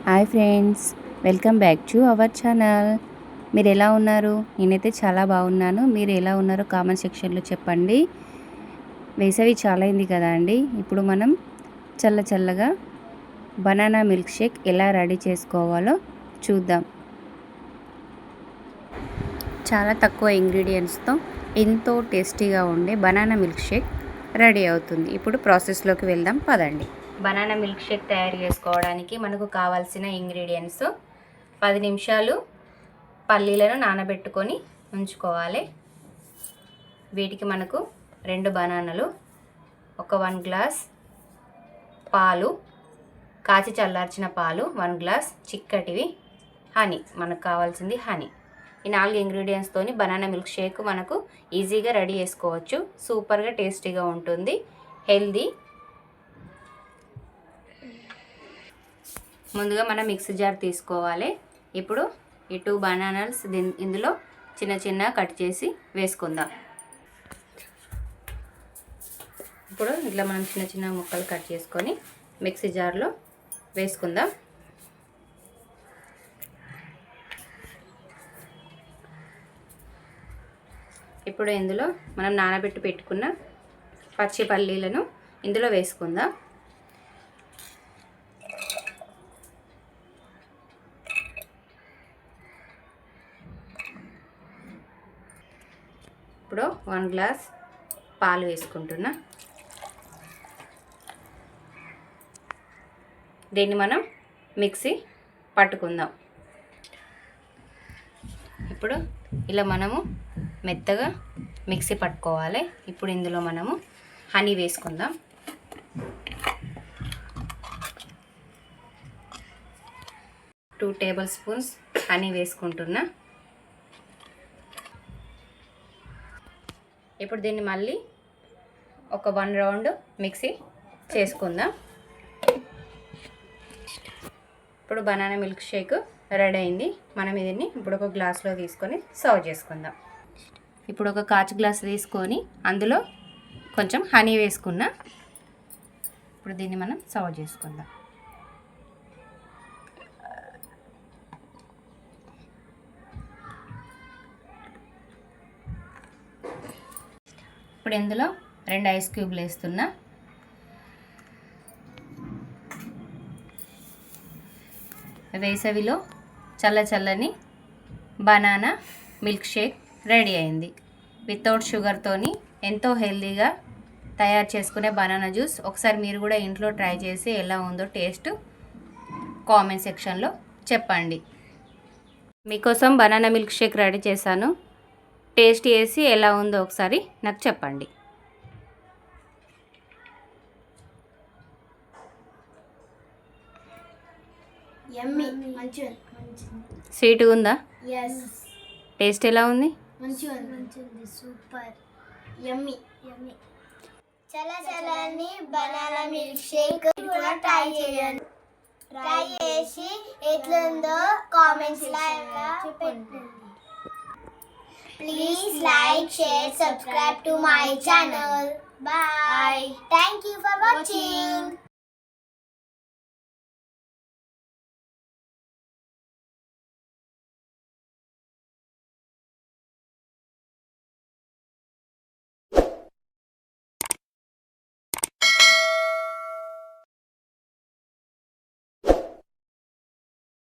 Hi friends, welcome back to our channel. మీరు ఎలా ఉన్నారు? నేనైతే చాలా బాగున్నాను. మీరు ఎలా ఉన్నారో కామెంట్ సెక్షన్లో చెప్పండి. వేసవి చాలా అయింది కదా అండి. ఇప్పుడు మనం చల్లగా బనానా మిల్క్ షేక్ ఎలా రెడీ చేసుకోవాలో చూద్దాం. చాలా తక్కువ ఇంగ్రీడియంట్స్తో ఎంతో టేస్టీగా ఉండే బనానా మిల్క్ షేక్ రెడీ అవుతుంది. ఇప్పుడు ప్రాసెస్లోకి వెళ్దాం పదండి. బనానా మిల్క్ షేక్ తయారు చేసుకోవడానికి మనకు కావాల్సిన ఇంగ్రీడియంట్స్ 10 నిమిషాలు పల్లీలను నానబెట్టుకొని ఉంచుకోవాలి. వీటికి మనకు 2 బనానాలు, ఒక 1 గ్లాస్ పాలు, కాచి చల్లార్చిన పాలు 1 గ్లాస్, చిక్కటివి హనీ, మనకు కావాల్సింది హనీ. ఈ 4 ఇంగ్రీడియంట్స్తోని బనానా మిల్క్ షేక్ మనకు ఈజీగా రెడీ చేసుకోవచ్చు. సూపర్గా టేస్టీగా ఉంటుంది, హెల్దీ. ముందుగా మనం మిక్సీ జార్ తీసుకోవాలి. ఇప్పుడు ఈ 2 బనానాస్ ఇందులో చిన్న కట్ చేసి వేసుకుందాం. ఇప్పుడు ఇట్లా మనం చిన్న ముక్కలు కట్ చేసుకొని మిక్సీ జార్లో వేసుకుందాం. ఇప్పుడు ఇందులో మనం నానబెట్టి పెట్టుకున్న పచ్చి పల్లీలను ఇందులో వేసుకుందాం. ఇప్పుడు 1 గ్లాస్ పాలు వేసుకుంటున్నా. దీన్ని మనం మిక్సీ పట్టుకుందాం. ఇప్పుడు ఇలా మనము మెత్తగా మిక్సీ పట్టుకోవాలి. ఇప్పుడు ఇందులో మనము హనీ వేసుకుందాం. టూ టేబుల్ స్పూన్స్ హనీ వేసుకుంటున్నా. ఇప్పుడు దీన్ని మళ్ళీ ఒక 1 రౌండ్ మిక్సీ చేసుకుందాం. ఇప్పుడు బనానా మిల్క్ షేక్ రెడీ అయింది. మనం దీన్ని ఇప్పుడు ఒక గ్లాస్లో తీసుకొని సర్వ్ చేసుకుందాం. ఇప్పుడు ఒక కాచు గ్లాస్ తీసుకొని అందులో కొంచెం హనీ వేసుకున్నా. ఇప్పుడు దీన్ని మనం సర్వ్ చేసుకుందాం. ఇప్పుడు ఇందులో 2 ఐస్ క్యూబ్లు వేస్తున్నా. వేసవిలో చల్లని బనానా మిల్క్ షేక్ రెడీ అయింది. వితౌట్ షుగర్తోని ఎంతో హెల్తీగా తయారు చేసుకునే బనానా జ్యూస్. ఒకసారి మీరు కూడా ఇంట్లో ట్రై చేసి ఎలా ఉందో టేస్ట్ కామెంట్ సెక్షన్లో చెప్పండి. మీకోసం బనానా మిల్క్ షేక్ రెడీ చేశాను. టేస్ట్ చేసి ఎలా ఉందో ఒకసారి నాకు చెప్పండి. స్వీట్గా ఉందా? టేస్ట్ ఎలా ఉంది? సూపర్ యమ్మీ. చల్లని బనానా మిల్క్ షేక్ కూడా ట్రై చేయండి. ట్రై చేసి ఎట్లుందో కామెంట్స్ లో చెప్పండి. Please like, share, subscribe to my channel. Bye. Thank you for watching.